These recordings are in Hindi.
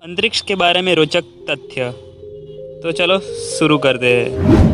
अंतरिक्ष के बारे में रोचक तथ्य। तो चलो शुरू करते हैं।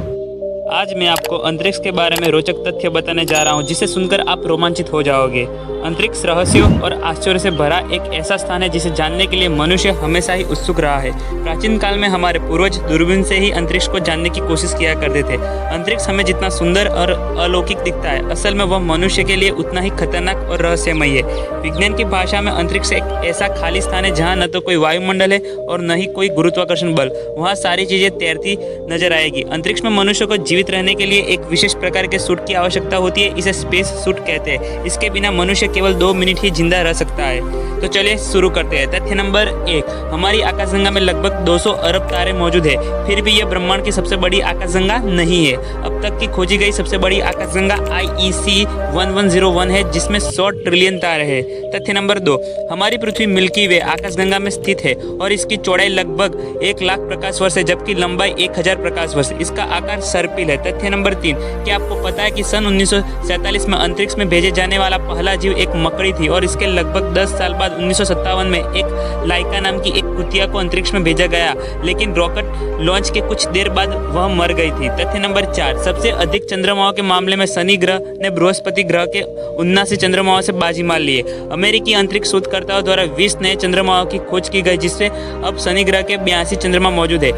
आज मैं आपको अंतरिक्ष के बारे में रोचक तथ्य बताने जा रहा हूं, जिसे सुनकर आप रोमांचित हो जाओगे। अंतरिक्ष रहस्यों और आश्चर्य से भरा एक ऐसा स्थान है जिसे जानने के लिए मनुष्य हमेशा ही उत्सुक रहा है। प्राचीन काल में हमारे पूर्वज दूरबीन से ही अंतरिक्ष को जानने की कोशिश किया करते थे। अंतरिक्ष हमें जितना सुंदर और अलौकिक दिखता है, असल में वह मनुष्य के लिए उतना ही खतरनाक और रहस्यमय है। विज्ञान की भाषा में अंतरिक्ष एक ऐसा खाली स्थान है जहाँ न तो कोई वायुमंडल है और न ही कोई गुरुत्वाकर्षण बल। वहाँ सारी चीजें तैरती नजर आएगी। अंतरिक्ष में मनुष्य को जीवित रहने के लिए एक विशेष प्रकार के सूट की आवश्यकता होती है। इसे स्पेस सूट कहते हैं। इसके बिना मनुष्य केवल 2 मिनट ही जिंदा रह सकता है। तो चलिए शुरू करते हैं। तथ्य नंबर 1, हमारी आकाशगंगा में लगभग 200 अरब तारे मौजूद है, फिर भी यह ब्रह्मांड की सबसे बड़ी आकाशगंगा नहीं है। अब तक की खोजी गई सबसे बड़ी आकाशगंगा IEC 1101 है, जिसमें 100 ट्रिलियन तारे हैं। तथ्य नंबर 2, हमारी पृथ्वी मिल्की वे आकाशगंगा में स्थित है और इसकी चौड़ाई लगभग 1 लाख प्रकाश वर्ष है, जबकि लंबाई 1000 प्रकाश वर्ष। इसका आकार सर्पिल है। तथ्य नंबर 3, क्या आपको पता है कि सन 1947 में अंतरिक्ष में भेजे जाने वाला पहला जीव एक मकड़ी थी और इसके लगभग 10 साल बाद 1957 में एक लाइका नाम की एक कुतिया को अंतरिक्ष में भेजा गया, लेकिन रॉकेट लॉन्च के कुछ देर बाद वह मर गई थी। तथ्य नंबर 4, सबसे अधिक चंद्रमाओं के मामले में शनि ग्रह ने बृहस्पति ग्रह के 79 चंद्रमाओं से बाजी मार ली है। अमेरिकी अंतरिक्ष शोधकर्ताओं द्वारा 20 नए चंद्रमाओं की खोज की गई, जिससे अब शनि ग्रह के 82 चंद्रमा मौजूद है।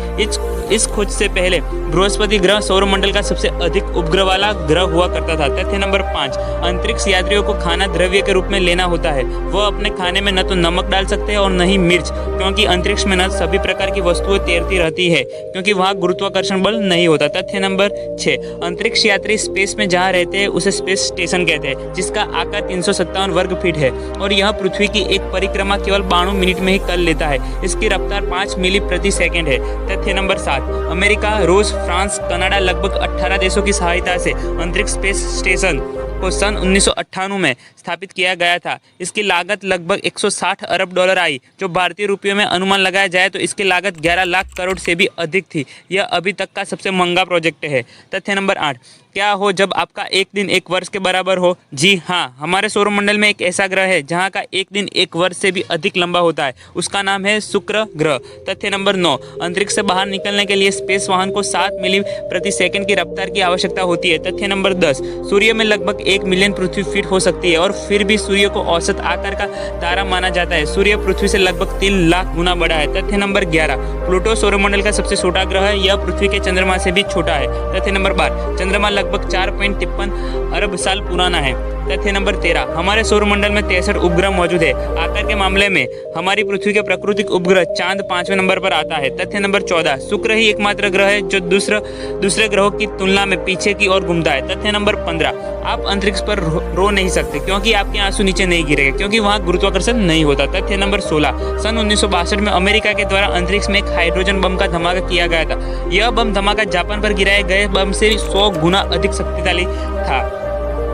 इस खोज से पहले बृहस्पति ग्रह सौरमंडल का सबसे अधिक उपग्रह वाला ग्रह हुआ करता था। तथ्य नंबर 5, अंतरिक्ष यात्रियों को खाना द्रव्य के रूप में लेना होता है। वह अपने खाने में न तो नमक डाल सकते हैं और न ही मिर्च, क्योंकि अंतरिक्ष में न सभी प्रकार की वस्तुएं तैरती रहती है, क्योंकि वहाँ गुरुत्वाकर्षण बल नहीं होता। तथ्य नंबर 6, अंतरिक्ष यात्री स्पेस में जहाँ रहते हैं उसे स्पेस स्टेशन कहते हैं, जिसका आकार 357 वर्ग फीट है और यह पृथ्वी की एक परिक्रमा केवल 92 मिनट में ही कर लेता है। इसकी रफ्तार 5 मील प्रति सेकेंड है। तथ्य नंबर 7, अमेरिका, रूस, फ्रांस, कनाडा लगभग 18 देशों की सहायता से अंतरिक्ष स्पेस स्टेशन को सन 1998 में स्थापित किया गया था। इसकी लागत लगभग 160 अरब डॉलर आई, जो भारतीय रुपयों में अनुमान लगाया जाए तो इसकी लागत 11 लाख करोड़ से भी अधिक थी। यह अभी तक का सबसे महंगा प्रोजेक्ट है। तथ्य नंबर 8, क्या हो जब आपका एक दिन 1 वर्ष के बराबर हो? जी हाँ, हमारे सौरमंडल में एक ऐसा ग्रह है जहाँ का एक दिन 1 वर्ष से भी अधिक लंबा होता है। उसका नाम है शुक्र ग्रह। तथ्य नंबर 9, अंतरिक्ष से बाहर निकलने के लिए स्पेस वाहन को 7 मील प्रति सेकंड की रफ्तार की आवश्यकता होती है। तथ्य नंबर 10, सूर्य में लगभग 1 मिलियन पृथ्वी फीट हो सकती है और फिर भी सूर्य को औसत आकार का तारा माना जाता है। सूर्य पृथ्वी से लगभग 3 लाख गुना बड़ा है। तथ्य नंबर 11, प्लूटो सौरमंडल का सबसे छोटा ग्रह है। यह पृथ्वी के चंद्रमा से भी छोटा है। तथ्य नंबर 12, चंद्रमा लगभग 4.53 अरब साल पुराना है। तथ्य नंबर 13, हमारे सौरमंडल में 63 उपग्रह मौजूद है। आकार के मामले में हमारी पृथ्वी के प्राकृतिक उपग्रह चांद 5वें नंबर पर आता है। तथ्य नंबर 14, शुक्र ही एकमात्र ग्रह है जो दूसरे ग्रहों की तुलना में पीछे की ओर घूमता है। तथ्य नंबर 15, आप अंतरिक्ष पर रो नहीं सकते क्योंकि आपके आंसू नीचे नहीं गिरेंगे, क्योंकि वहाँ गुरुत्वाकर्षण नहीं होता। तथ्य नंबर 16, सन 1962 में अमेरिका के द्वारा अंतरिक्ष में एक हाइड्रोजन बम का धमाका किया गया था। यह बम धमाका जापान पर गिराए गए बम से 100 गुना अधिक शक्तिशाली था।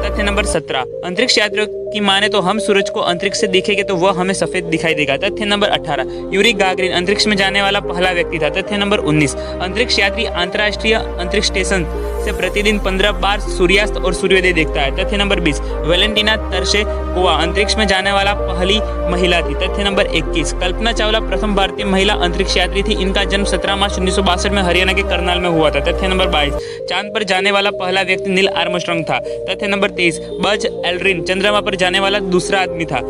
तथ्य नंबर 17, अंतरिक्ष यात्रियों की माने तो हम सूरज को अंतरिक्ष से देखेंगे तो वह हमें सफेद दिखाई देगा। तथ्य नंबर 18, यूरी गागरिन अंतरिक्ष में जाने वाला पहला व्यक्ति था। तथ्य नंबर 19, अंतरिक्ष यात्री अंतर्राष्ट्रीय अंतरिक्ष स्टेशन से प्रतिदिन 15 बार सूर्यास्त और सूर्योदय देखता है। तथ्य नंबर 20, वेलेंटिना तरशेकोवा अंतरिक्ष में जाने वाला पहली महिला थी। तथ्य नंबर 21, कल्पना चावला प्रथम भारतीय महिला अंतरिक्ष यात्री थी। इनका जन्म 17 मार्च 1962 में हरियाणा के करनाल में हुआ था। तथ्य नंबर 22, चांद पर जाने वाला पहला व्यक्ति नील आर्मस्ट्रांग था। तथ्य नंबर 23, बज एल्ड्रिन चंद्रमा पर जाने वाला दूसरा आदमी था।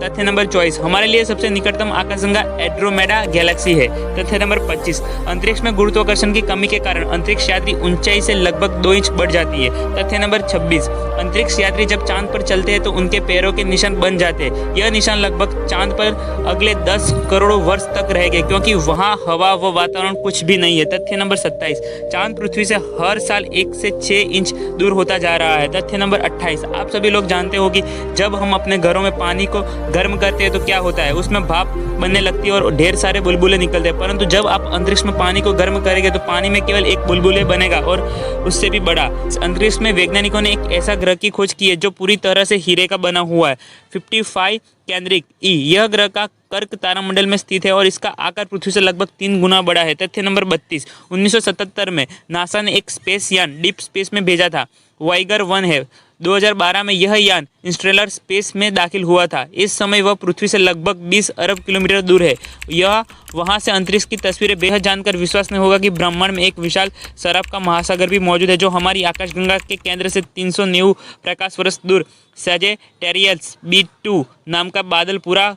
तथ्य नंबर 24, हमारे लिए सबसे निकटतम आकाशगंगा एंड्रोमेडा गैलेक्सी है। तथ्य नंबर 25, अंतरिक्ष में गुरुत्वाकर्षण की कमी के कारण अंतरिक्ष यात्री ऊंचाई से लगभग 2 इंच बढ़ जाती है। तथ्य नंबर 26, अंतरिक्ष यात्री जब चांद पर चलते हैं तो उनके पैरों के निशान बन जाते हैं। यह निशान लगभग चांद पर अगले 10 करोड़ वर्ष तक रहेंगे, क्योंकि वहाँ हवा व वातावरण कुछ भी नहीं है। तथ्य नंबर 27, चांद पृथ्वी से हर साल 1 से 6 इंच दूर होता जा रहा है। तथ्य नंबर 28, आप सभी लोग जानते हो कि जब हम अपने घरों में पानी को गर्म करते हैं तो क्या होता है, उसमें भाप बनने लगती है और ढेर सारे बुलबुले निकलते हैं। परंतु जब आप अंतरिक्ष में पानी को गर्म करेंगे तो पानी में केवल एक बुलबुले बनेगा और उससे भी बड़ा। अंतरिक्ष में वैज्ञानिकों ने एक ऐसा ग्रह की खोज की है जो पूरी तरह से हीरे का बना हुआ है। 55 कैंद्रिक ई, यह ग्रह का कर्क तारामंडल में स्थित है और इसका आकार पृथ्वी से लगभग 3 गुना बड़ा है। तथ्य नंबर 32, 1977 में नासा ने एक स्पेस यान डीप स्पेस में भेजा था। वाइगर 1 है 2012 में यह यान इंस्टेलर स्पेस में दाखिल हुआ था। इस समय वह पृथ्वी से लगभग 20 अरब किलोमीटर दूर है। यह वहां से अंतरिक्ष की तस्वीरें बेहद जानकर विश्वास नहीं होगा कि ब्रह्मांड में एक विशाल शराब का महासागर भी मौजूद है, जो हमारी आकाशगंगा के केंद्र से 390 प्रकाश वर्ष दूर सैजिटेरियस B2 नाम का बादल पूरा